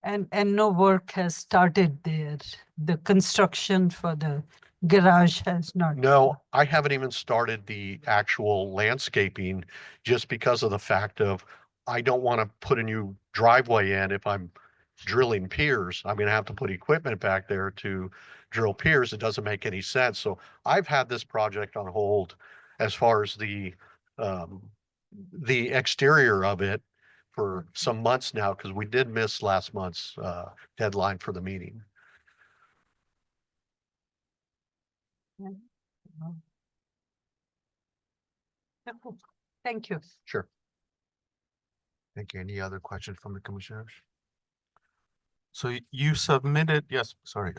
And no work has started there. The construction for the garage has not. No, I haven't even started the actual landscaping just because of the fact of I don't want to put a new driveway in if I'm drilling piers. I'm going to have to put equipment back there to drill piers. It doesn't make any sense. So I've had this project on hold as far as the exterior of it for some months now because we did miss last month's deadline for the meeting. Thank you. Sure. Thank you. Any other questions from the commissioners? So you submitted, yes, sorry,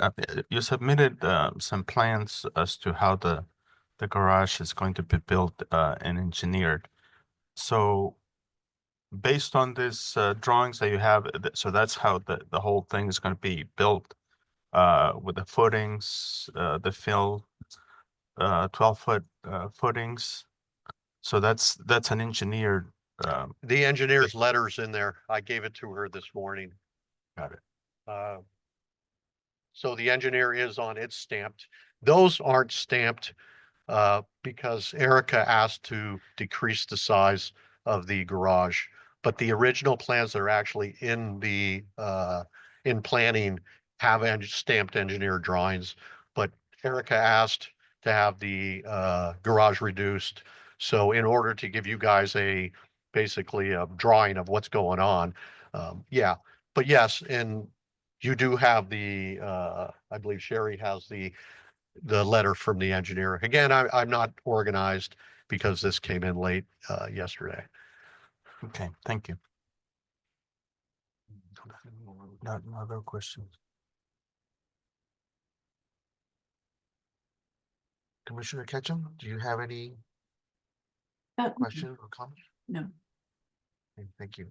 you submitted some plans as to how the garage is going to be built and engineered. So based on these drawings that you have, so that's how the whole thing is going to be built with the footings, the fill, 12-foot footings. So that's an engineered. The engineer's letter's in there. I gave it to her this morning. Got it. So the engineer is on, it's stamped. Those aren't stamped because Erica asked to decrease the size of the garage. But the original plans that are actually in the in planning have stamped engineer drawings. But Erica asked to have the garage reduced. So in order to give you guys basically a drawing of what's going on, yeah. But yes, and you do have the, I believe Sherry has the letter from the engineer. Again, I'm not organized because this came in late yesterday. Okay, thank you. Not other questions. Commissioner Ketchum, do you have any questions or comments? No. Okay, thank you.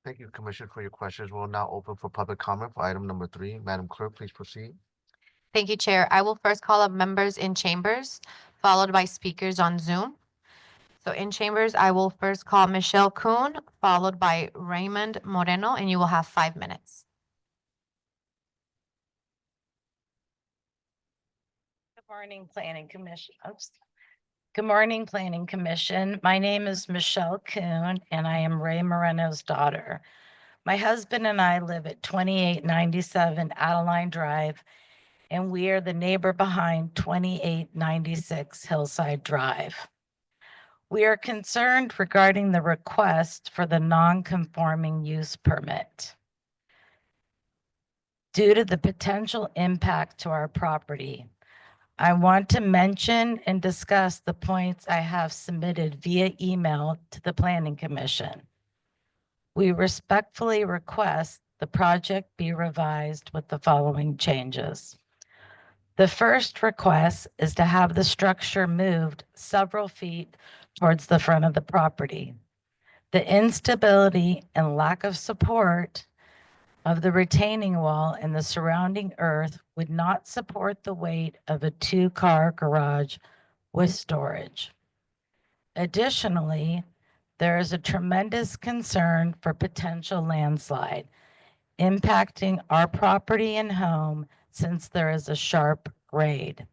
Thank you, Commissioner, for your questions. We'll now open for public comment for item number 3. Madam Clerk, please proceed. Thank you, Chair. I will first call up members in chambers, followed by speakers on Zoom. So in chambers, I will first call Michelle Kuhn, followed by Raymond Moreno, and you will have 5 minutes. Good morning, Planning Commission. Oops. Good morning, Planning Commission. My name is Michelle Kuhn, and I am Ray Moreno's daughter. My husband and I live at 2897 Adeline Drive, and we are the neighbor behind 2896 Hillside Drive. We are concerned regarding the request for the non-conforming use permit. Due to the potential impact to our property, I want to mention and discuss the points I have submitted via email to the Planning Commission. We respectfully request the project be revised with the following changes. The first request is to have the structure moved several feet towards the front of the property. The instability and lack of support of the retaining wall and the surrounding earth would not support the weight of a 2-car garage with storage. Additionally, there is a tremendous concern for potential landslide impacting our property and home since there is a sharp grade.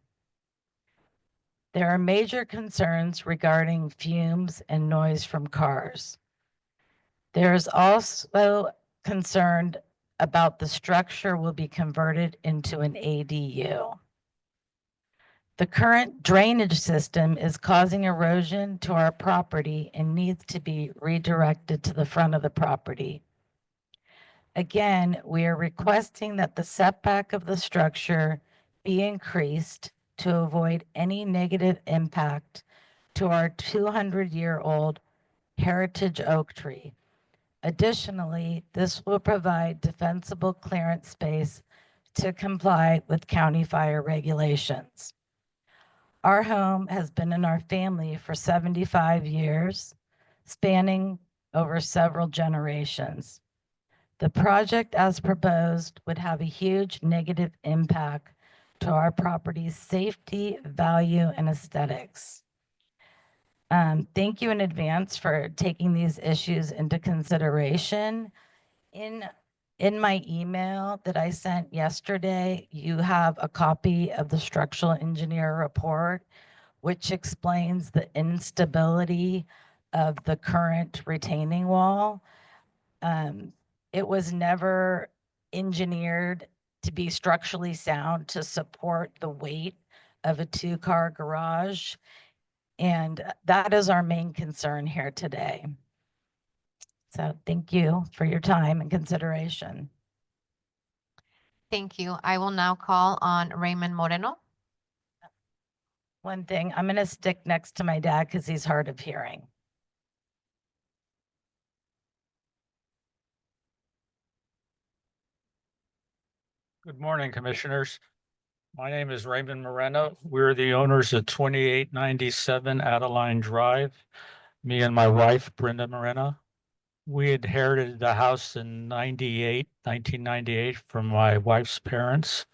There are major concerns regarding fumes and noise from cars. There is also concern about the structure will be converted into an ADU. The current drainage system is causing erosion to our property and needs to be redirected to the front of the property. Again, we are requesting that the setback of the structure be increased to avoid any negative impact to our 200-year-old heritage oak tree. Additionally, this will provide defensible clearance space to comply with county fire regulations. Our home has been in our family for 75 years, spanning over several generations. The project as proposed would have a huge negative impact to our property's safety, value, and aesthetics. Thank you in advance for taking these issues into consideration. In my email that I sent yesterday, you have a copy of the structural engineer report, which explains the instability of the current retaining wall. It was never engineered to be structurally sound to support the weight of a two-car garage. And that is our main concern here today. So thank you for your time and consideration. Thank you. I will now call on Raymond Moreno. One thing, I'm going to stick next to my dad because he's hard of hearing. Good morning, Commissioners. My name is Raymond Moreno. We're the owners of 2897 Adeline Drive, me and my wife, Brenda Moreno. We inherited the house in 1998 from my wife's parents.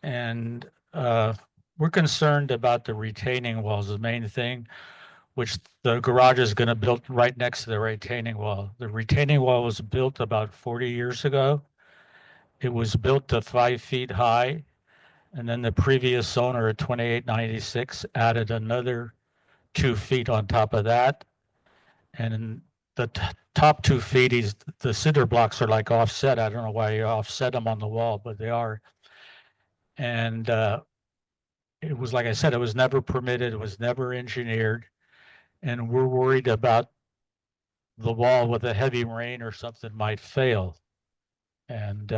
And we're concerned about the retaining walls, the main thing, which the garage is going to build right next to the retaining wall. The retaining wall was built about 40 years ago. It was built to 5 feet high. And then the previous owner at 2896 added another 2 feet on top of that. And in the top 2 feet, the cinder blocks are like offset. I don't know why you offset them on the wall, but they are. And it was, like I said, it was never permitted. It was never engineered. And we're worried about the wall with a heavy rain or something might fail. And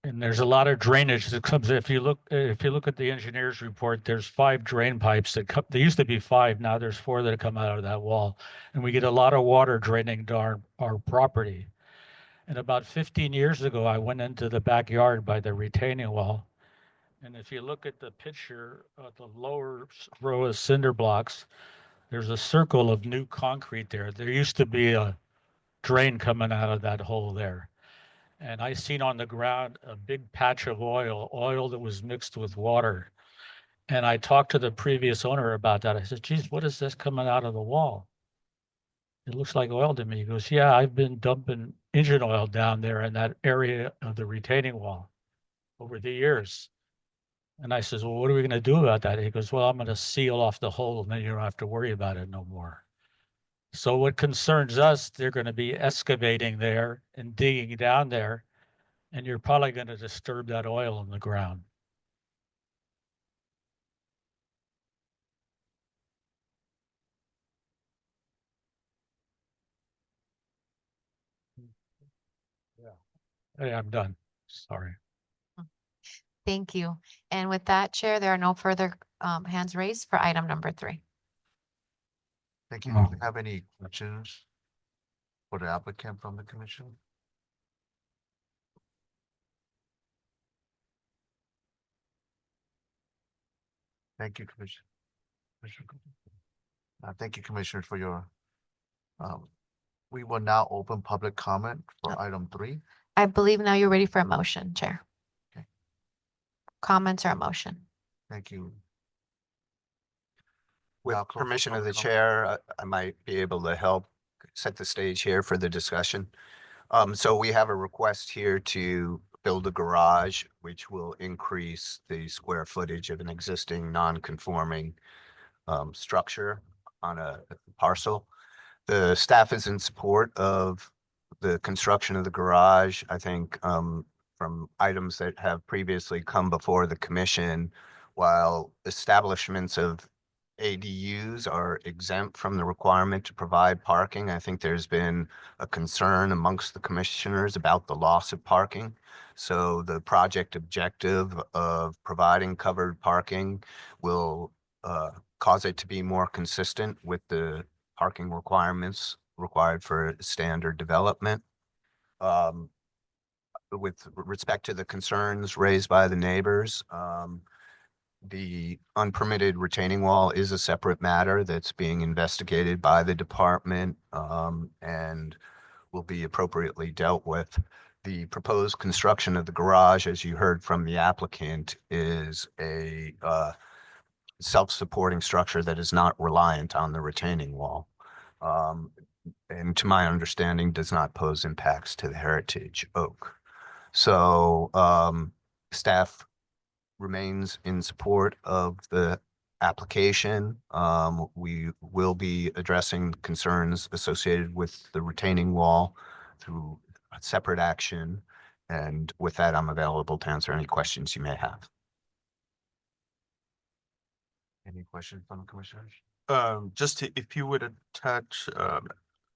and there's a lot of drainage that comes. If you look at the engineer's report, there's 5 drain pipes that come. There used to be 5. Now there's 4 that come out of that wall, and we get a lot of water draining to our property. And about 15 years ago, I went into the backyard by the retaining wall, and if you look at the picture of the lower row of cinder blocks, there's a circle of new concrete there. There used to be a drain coming out of that hole there. And I seen on the ground a big patch of oil that was mixed with water. And I talked to the previous owner about that. I said, geez, what is this coming out of the wall? It looks like oil to me. He goes, yeah, I've been dumping engine oil down there in that area of the retaining wall over the years. And I says, well, what are we going to do about that? He goes, well, I'm going to seal off the hole and then you don't have to worry about it no more. So what concerns us, they're going to be excavating there and digging down there, and you're probably going to disturb that oil in the ground. Yeah. Hey, I'm done. Sorry. Thank you. And with that, Chair, there are no further hands raised for item number 3. Thank you. Do you have any questions for the applicant from the commission? Thank you, Commissioner. Thank you, Commissioners, for your, we will now open public comment for item 3. I believe now you're ready for a motion, Chair. Okay. Comments or a motion? Thank you. With Now close the permission of the public comment. chair, I might be able to help set the stage here for the discussion. So we have a request here to build a garage, which will increase the square footage of an existing non-conforming structure on a parcel. The staff is in support of the construction of the garage. I think from items that have previously come before the commission, while establishments of ADUs are exempt from the requirement to provide parking, I think there's been a concern amongst the commissioners about the loss of parking. So the project objective of providing covered parking will cause it to be more consistent with the parking requirements required for standard development. With respect to the concerns raised by the neighbors, the unpermitted retaining wall is a separate matter that's being investigated by the department and will be appropriately dealt with. The proposed construction of the garage, as you heard from the applicant, is a self-supporting structure that is not reliant on the retaining wall. And to my understanding, does not pose impacts to the heritage oak. So staff remains in support of the application. We will be addressing concerns associated with the retaining wall through a separate action. And with that, I'm available to answer any questions you may have. Any questions from the commissioners? If you would touch a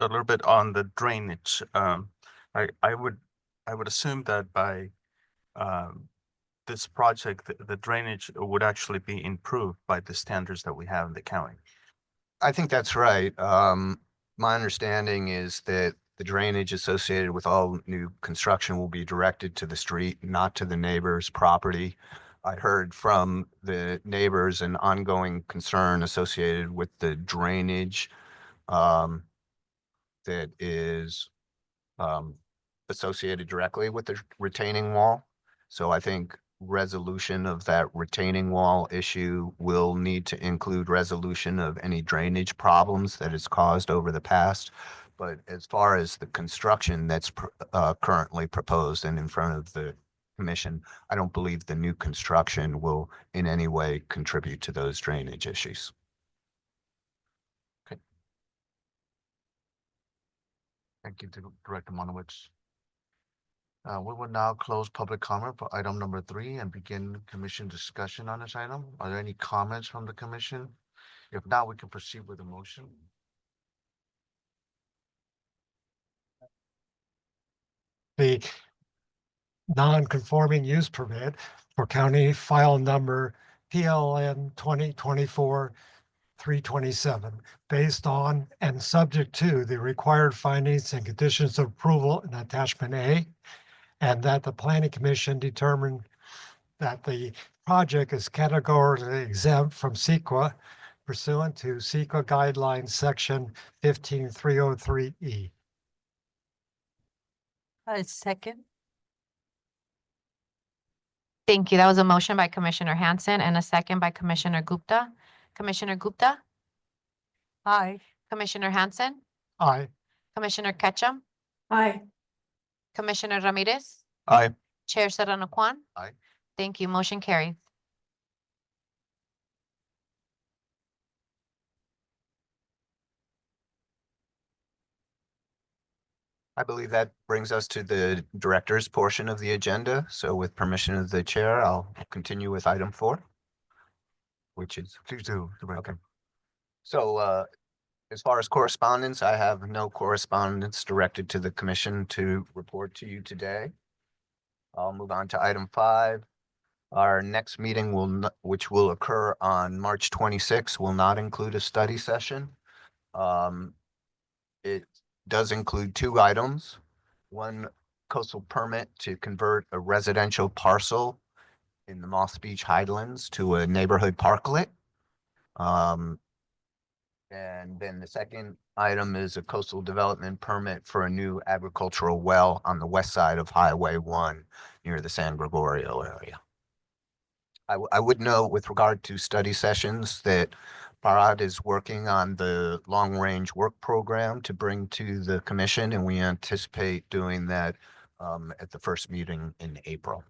little bit on the drainage, I would assume that by this project, the drainage would actually be improved by the standards that we have in the county. I think that's right. My understanding is that the drainage associated with all new construction will be directed to the street, not to the neighbor's property. I heard from the neighbors an ongoing concern associated with the drainage that is associated directly with the retaining wall. So I think resolution of that retaining wall issue will need to include resolution of any drainage problems that it's caused over the past. But as far as the construction that's currently proposed and in front of the commission, I don't believe the new construction will in any way contribute to those drainage issues. Okay. Thank you, Director Monowitz. We will now close public comment for item number 3 and begin commission discussion on this item. Are there any comments from the commission? If not, we can proceed with the motion. The non-conforming use permit for county file number PLN 2024-327, based on and subject to the required findings and conditions of approval in attachment A, and that the planning commission determined that the project is categorically exempt from CEQA pursuant to CEQA guidelines section 15303E. I second. Thank you. That was a motion by Commissioner Hanson and a second by Commissioner Gupta. Commissioner Gupta, Aye. Commissioner Hanson, Aye. Commissioner Ketchum, Aye. Commissioner Ramirez, Aye. Chair Serrano Kwan. Aye. Thank you. Motion carries. I believe that brings us to the director's portion of the agenda. So with permission of the chair, I'll continue with item 4, which is, Please do, Director. Okay. So as far as correspondence, I have no correspondence directed to the commission to report to you today. I'll move on to item 5. Our next meeting which will occur on March 26th, will not include a study session. It does include 2 items. One, coastal permit to convert a residential parcel in the Moss Beach Highlands to a neighborhood parklet. And then the second item is a coastal development permit for a new agricultural well on the west side of Highway 1 near the San Gregorio area. I would note with regard to study sessions that Parad is working on the long-range work program to bring to the commission, and we anticipate doing that at the first meeting in April.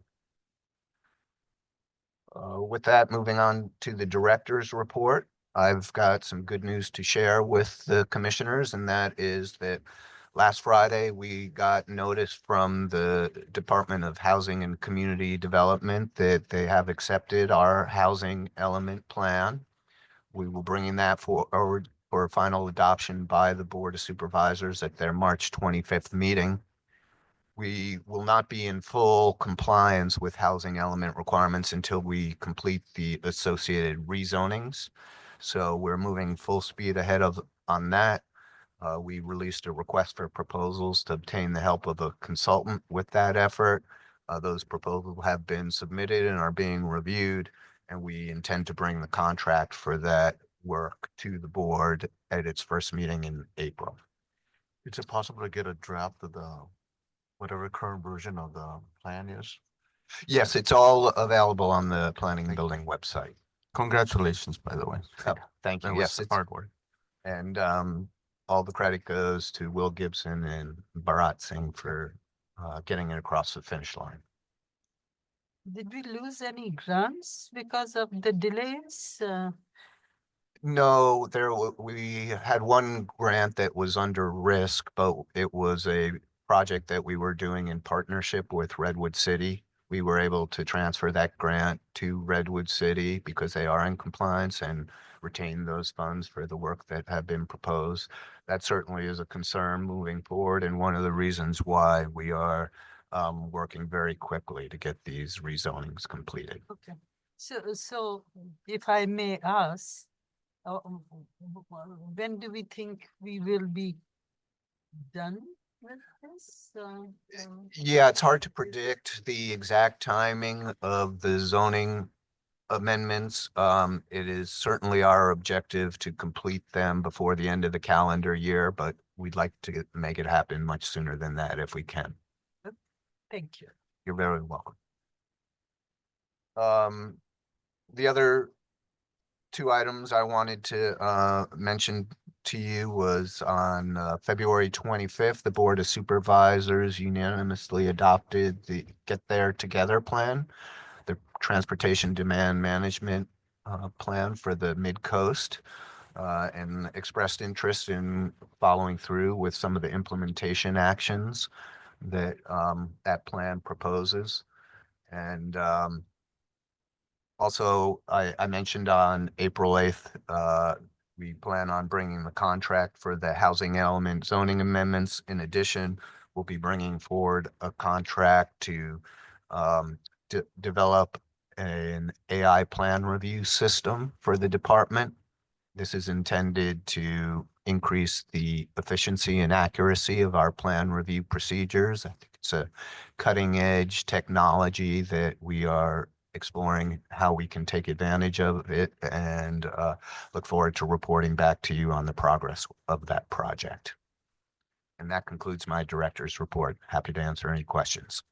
With that, moving on to the director's report, I've got some good news to share with the commissioners, and that is that last Friday, we got notice from the Department of Housing and Community Development that they have accepted our housing element plan. We will bring that forward for final adoption by the Board of Supervisors at their March 25th meeting. We will not be in full compliance with housing element requirements until we complete the associated rezonings. So we're moving full speed ahead on that. We released a request for proposals to obtain the help of a consultant with that effort. Those proposals have been submitted and are being reviewed, and we intend to bring the contract for that work to the board at its first meeting in April. Is it possible to get a draft of the, whatever current version of the plan is? Yes, it's all available on the Planning and Building website. Congratulations, by the way. Oh, thank That you. was Yes, it's hard work. and all the credit goes to Will Gibson and Bharat Singh for getting it across the finish line. Did we lose any grants because of the delays? No, we had one grant that was under risk, but it was a project that we were doing in partnership with Redwood City. We were able to transfer that grant to Redwood City because they are in compliance and retain those funds for the work that have been proposed. That certainly is a concern moving forward, and one of the reasons why we are working very quickly to get these rezonings completed. Okay. So if I may ask, when do we think we will be done with this? Yeah, it's hard to predict the exact timing of the zoning amendments. It is certainly our objective to complete them before the end of the calendar year, but we'd like to make it happen much sooner than that if we can. Thank you. You're very welcome. The other two items I wanted to mention to you was on February 25th, the Board of Supervisors unanimously adopted the Get There Together plan, the transportation demand management plan for the mid-coast, and expressed interest in following through with some of the implementation actions that that plan proposes. And also, I mentioned on April 8th, we plan on bringing the contract for the housing element zoning amendments. In addition, we'll be bringing forward a contract to develop an AI plan review system for the department. This is intended to increase the efficiency and accuracy of our plan review procedures. I think it's a cutting edge technology that we are exploring how we can take advantage of it, and look forward to reporting back to you on the progress of that project. And that concludes my director's report. Happy to answer any questions.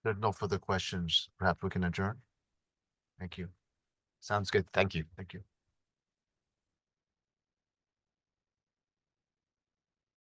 There's no further questions. Perhaps we can adjourn. Thank you. Sounds good. Thank you. Thank you.